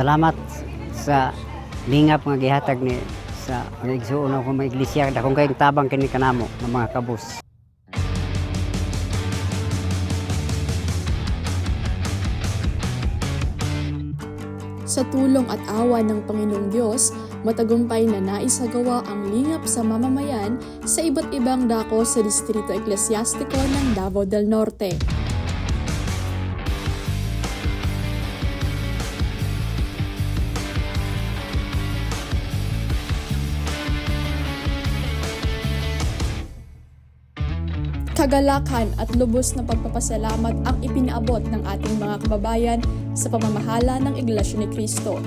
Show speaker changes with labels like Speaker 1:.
Speaker 1: Salamat sa lingap nga gihatag ni sa igsuon ako mga iglesia dakong kayong tabang kini kanamo ng mga kabus.
Speaker 2: Sa tulong at awa ng Panginoong Diyos, matagumpay na naisagawa ang lingap sa mamamayan sa iba't ibang dako sa Distrito Eclesiastiko ng Davao del Norte. Kagalakan at lubos na pagpapasalamat ang ipinaabot ng ating mga kababayan sa pamamahala ng Iglesia ni Cristo.